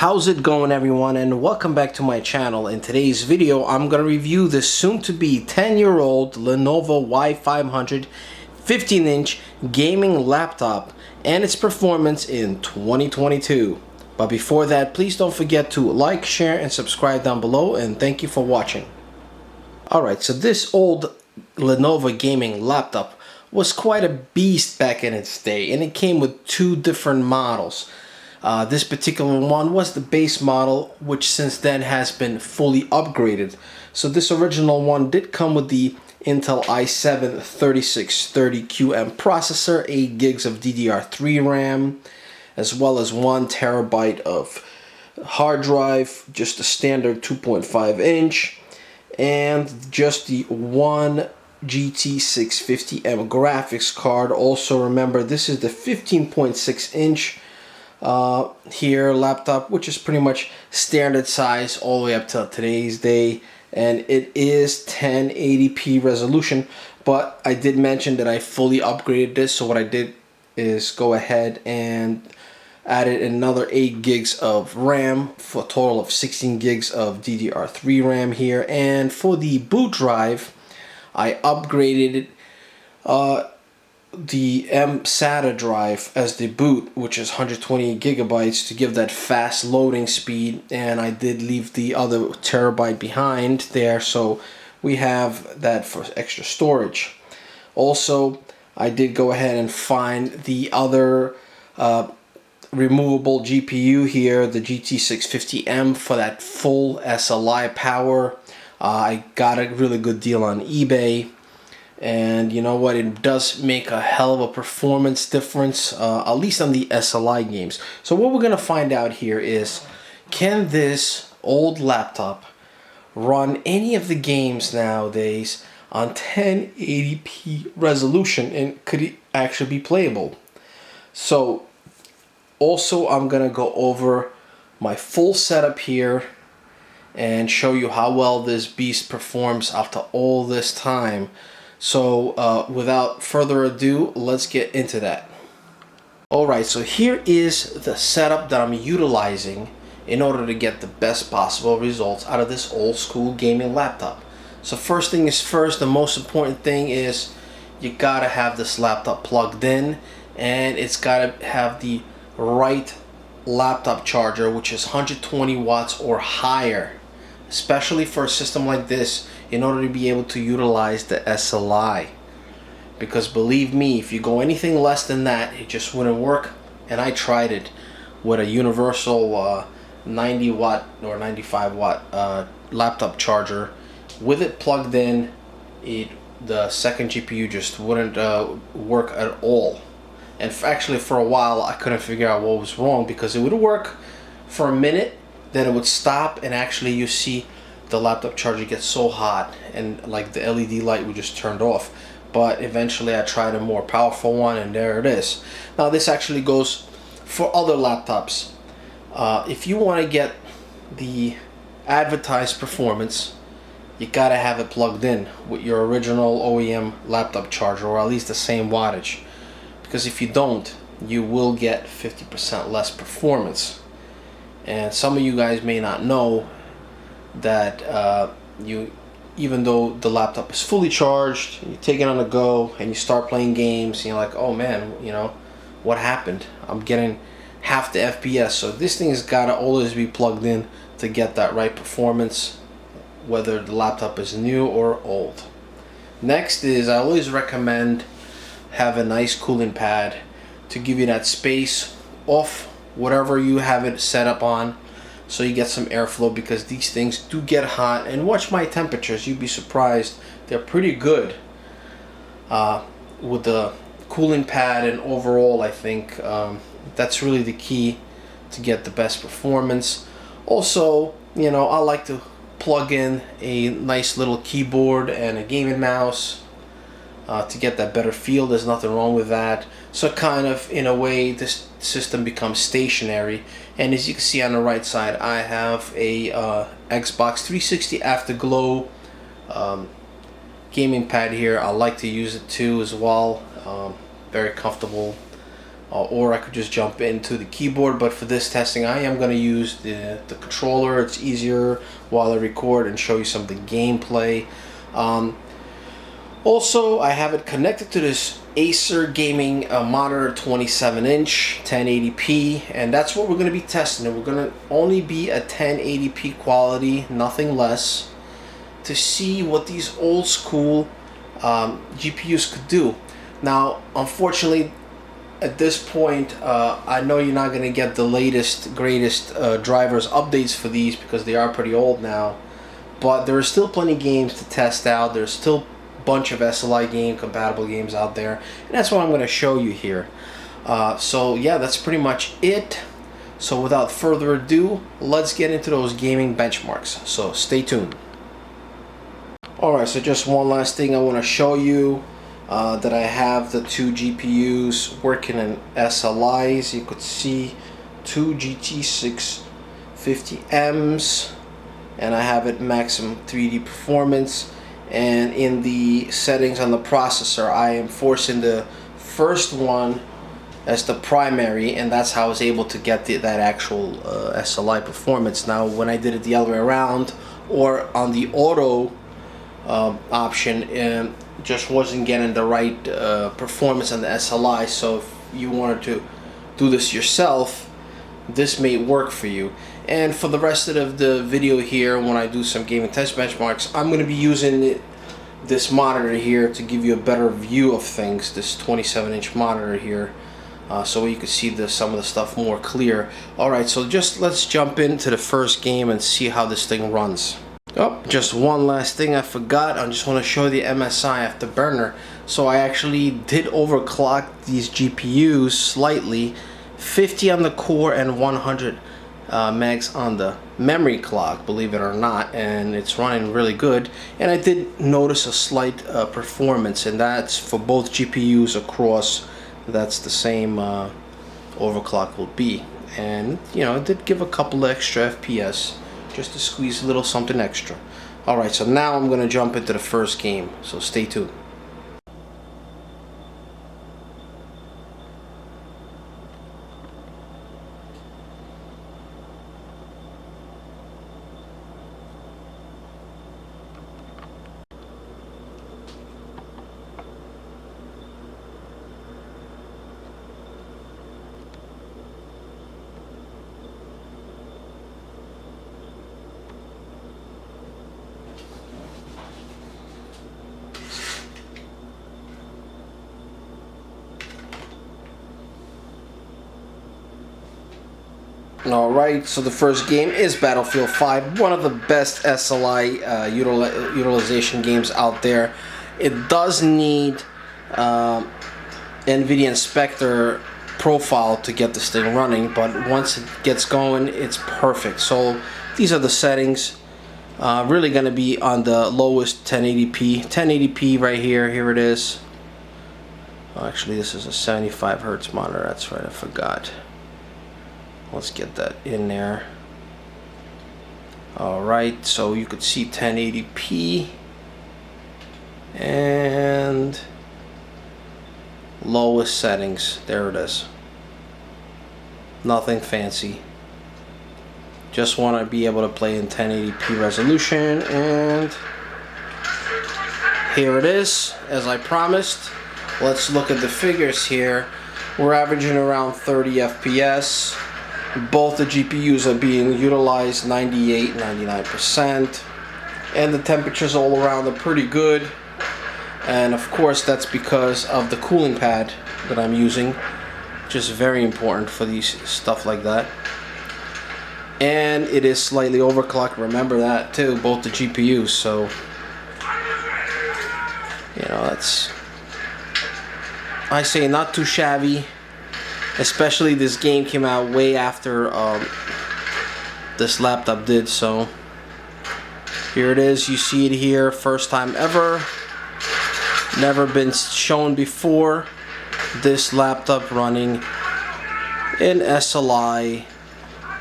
How's it going, everyone, and welcome back to my channel. In today's video I'm going to review this soon-to-be 10-year-old Lenovo Y500 15-inch gaming laptop and its performance in 2022. But before that, please don't forget to like, share, and subscribe down below, and thank you for watching. Alright, so this old Lenovo gaming laptop was quite a beast back in its day, and it came with two different models. This particular one was the base model, which since then has been fully upgraded. So this original one did come with the Intel i7 3630QM processor, 8 gigs of DDR3 RAM, as well as 1 terabyte of hard drive, just a standard 2.5 inch, and just the one GT650M graphics card. Also remember, this is the 15.6 inch here laptop, which is pretty much standard size all the way up to today's day, and it is 1080p resolution. But I did mention that I fully upgraded this, so what I did is go ahead and added another 8 gigs of RAM for a total of 16 gigs of DDR3 RAM here. And for the boot drive, I upgraded the SATA drive as the boot, which is 128 gigabytes, to give that fast loading speed, and I did leave the other terabyte behind there, so we have that for extra storage. Also, I did go ahead and find the other removable GPU here, the GT650M, for that full SLI power. I got a really good deal on eBay. And you know what, it does make a hell of a performance difference, at least on the SLI games. So what we're going to find out here is, can this old laptop run any of the games nowadays on 1080p resolution, and could it actually be playable? So also I'm going to go over my full setup here and show you how well this beast performs after all this time. So without further ado, let's get into that. Alright, so here is the setup that I'm utilizing in order to get the best possible results out of this old school gaming laptop. So first thing is first, the most important thing is you gotta have this laptop plugged in, and it's gotta have the right laptop charger, which is 120 watts or higher, especially for a system like this, in order to be able to utilize the SLI. Because believe me, if you go anything less than that, it just wouldn't work. And I tried it with a universal 90 watt or 95 watt laptop charger. With it plugged in, the second GPU just wouldn't work at all. And actually for a while I couldn't figure out what was wrong, because it would work for a minute, then it would stop, and actually you see the laptop charger gets so hot and like the LED light would just turned off. But eventually I tried a more powerful one, and there it is. Now this actually goes for other laptops. If you want to get the advertised performance, you gotta have it plugged in with your original OEM laptop charger, or at least the same wattage, because if you don't, you will get 50% less performance. And some of you guys may not know that even though the laptop is fully charged, you take it on the go and you start playing games, and you're like, oh man, you know, what happened? I'm getting half the FPS. So this thing has got to always be plugged in to get that right performance, whether the laptop is new or old. Next is, I always recommend have a nice cooling pad to give you that space off whatever you have it set up on, so you get some airflow, because these things do get hot. And watch my temperatures, you'd be surprised, they're pretty good with the cooling pad. And overall I think that's really the key to get the best performance. Also, you know, I like to plug in a nice little keyboard and a gaming mouse to get that better feel. There's nothing wrong with that. So kind of in a way this system becomes stationary. And as you can see on the right side, I have a Xbox 360 Afterglow gaming pad here. I like to use it too as well. Very comfortable or I could just jump into the keyboard, but for this testing I am going to use the controller. It's easier while I record and show you some of the gameplay. Also, I have it connected to this Acer gaming monitor, 27-inch 1080p, and that's what we're going to be testing. We're going to only be at 1080p quality, nothing less, to see what these old school GPUs could do. Now, unfortunately, at this point, I know you're not going to get the latest, greatest drivers updates for these because they are pretty old now, but there are still plenty of games to test out. There's still bunch of SLI game compatible games out there, and that's what I'm going to show you here. So yeah, that's pretty much it. So without further ado, let's get into those gaming benchmarks, so stay tuned. Alright, so just one last thing I want to show you, that I have the two GPUs working in SLIs. You could see two GT650Ms, and I have it maximum 3D performance. And in the settings on the processor, I am forcing the first one as the primary, and that's how I was able to get that actual SLI performance. Now, when I did it the other way around, or on the auto option, just wasn't getting the right performance on the SLI. So if you wanted to do this yourself, this may work for you. And for the rest of the video here, when I do some gaming test benchmarks, I'm going to be using this monitor here to give you a better view of things, this 27-inch monitor here, so you can see some of the stuff more clear. Alright, so let's jump into the first game and see how this thing runs. Oh, just one last thing I forgot. I just want to show the MSI Afterburner. So I actually did overclock these GPUs slightly, 50 on the core and 100 megs on the memory clock, believe it or not, and it's running really good. And I did notice a slight performance, and that's for both GPUs across. That's the same overclock will be, and you know, it did give a couple of extra FPS just to squeeze a little something extra. Alright, so now I'm gonna jump into the first game, so stay tuned. Alright, so the first game is Battlefield 5, one of the best SLI utilization games out there. It does need NVIDIA Inspector profile to get this thing running, but once it gets going, it's perfect. So these are the settings. Really going to be on the lowest 1080p. 1080p right here. Here it is. Oh, actually, this is a 75 Hertz monitor. That's right, I forgot. Let's get that in there. Alright, so you could see 1080p and lowest settings. There it is. Nothing fancy. Just want to be able to play in 1080p resolution, and here it is, as I promised. Let's look at the figures here. We're averaging around 30 FPS. Both the GPUs are being utilized 98-99%, and the temperatures all around are pretty good. And of course, that's because of the cooling pad that I'm using, which is very important for these stuff like that. And it is slightly overclocked, remember that too, both the GPUs. So you know, that's, I say, not too shabby. Especially this game came out way after this laptop did. So here it is, you see it here, first time ever, never been shown before. This laptop running in SLI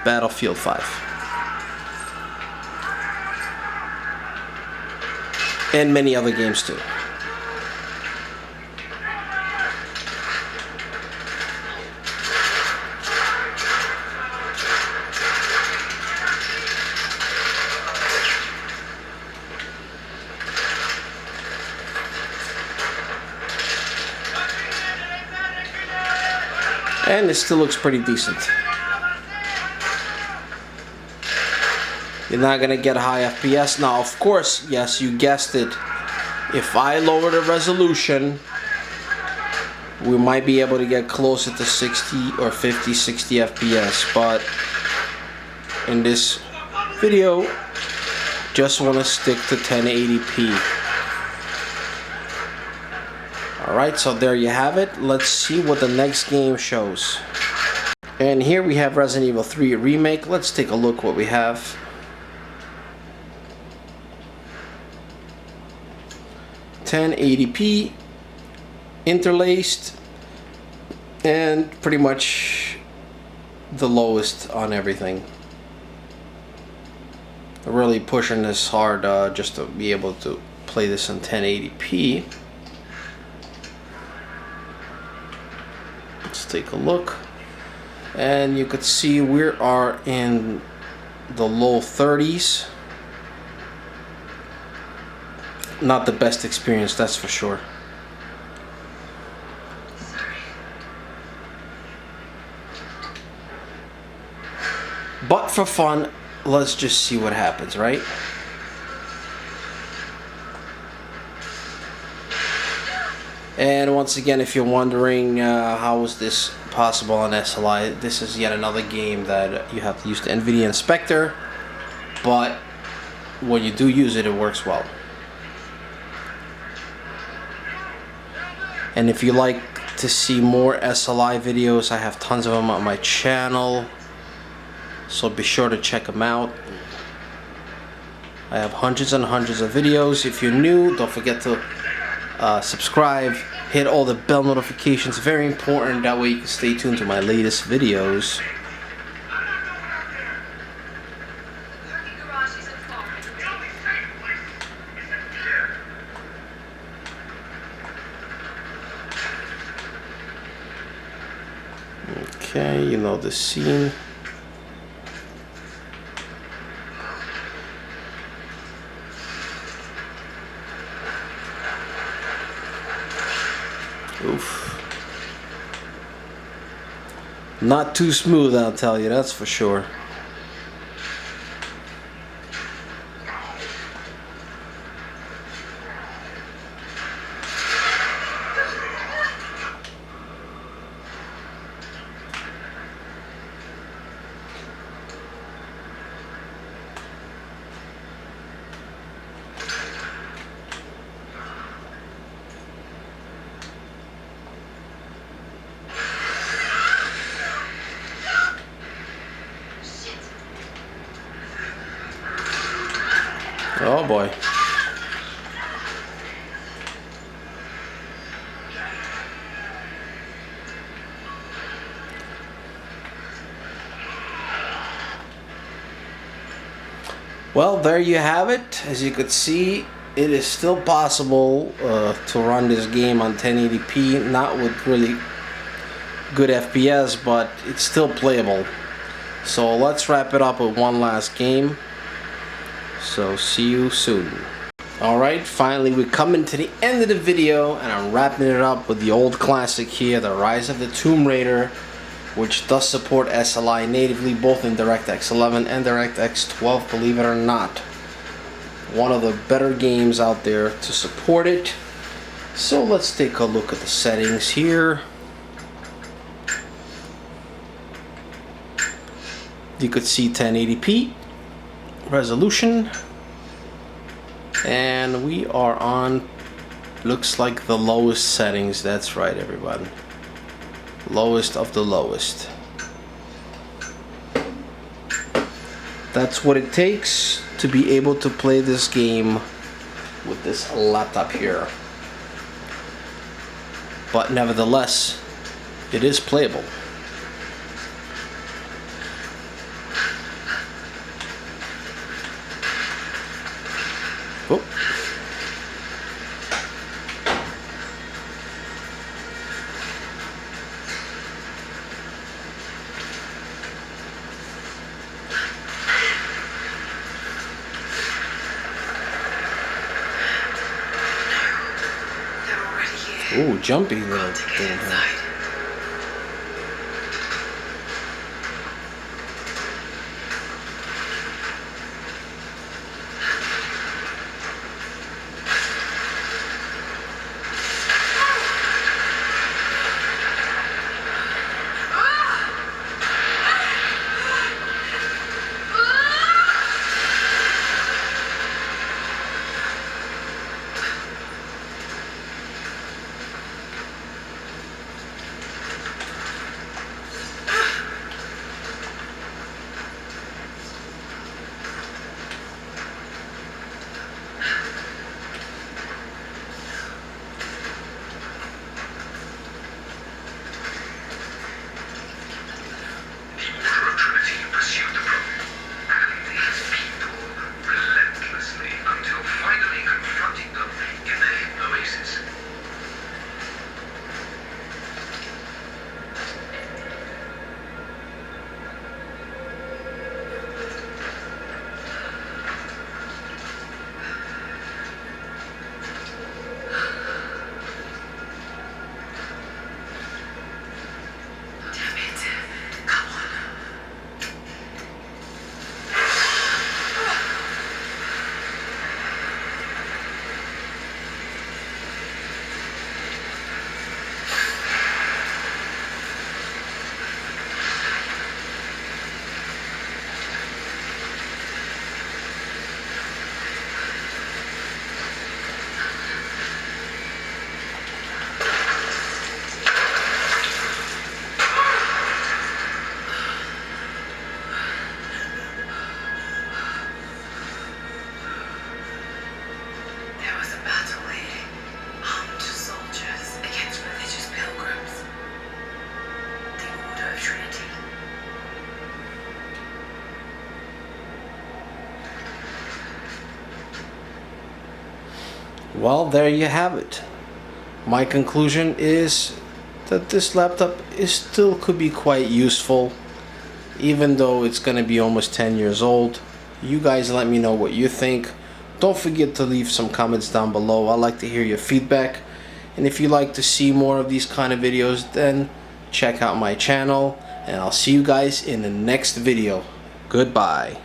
Battlefield 5 and many other games too. And it still looks pretty decent. You're not gonna get high FPS. Now, of course, yes, you guessed it. If I lower the resolution, we might be able to get closer to 60 or 50, 60 FPS. But in this video, just want to stick to 1080p. Alright, so there you have it. Let's see what the next game shows. And here we have Resident Evil 3 Remake. Let's take a look what we have. (1080p) interlaced, and pretty much the lowest on everything. I'm really pushing this hard just to be able to play this in 1080p. Let's take a look, and you could see we are in the low 30s. Not the best experience, that's for sure. But for fun, let's just see what happens, right? And once again, if you're wondering how is this possible on SLI, this is yet another game that you have to use the NVIDIA Inspector, but when you do use it, it works well. And if you like to see more SLI videos, I have tons of them on my channel, so be sure to check them out. I have hundreds and hundreds of videos. If you're new, don't forget to subscribe, hit all the bell notifications, very important, that way you can stay tuned to my latest videos. Okay, you know the scene. Oof. Not too smooth, I'll tell you, that's for sure. Oh boy. Well, there you have it. As you could see, it is still possible to run this game on 1080p, not with really good FPS, but it's still playable. So let's wrap it up with one last game. So see you soon. Alright, finally we're coming to the end of the video, and I'm wrapping it up with the old classic here, the Rise of the Tomb Raider, which does support SLI natively, both in DirectX 11 and DirectX 12, believe it or not. One of the better games out there to support it. So let's take a look at the settings here. You could see 1080p resolution, and we are on, looks like the lowest settings. That's right, everybody, lowest of the lowest. That's what it takes to be able to play this game with this laptop here, but nevertheless it is playable. Oh. Ooh, jumpy little thing here. Trinity. Well, there you have it. My conclusion is that this laptop still could be quite useful, even though it's going to be almost 10 years old. You guys let me know what you think. Don't forget to leave some comments down below. I like to hear your feedback. And if you like to see more of these kind of videos, then check out my channel. And I'll see you guys in the next video. Goodbye.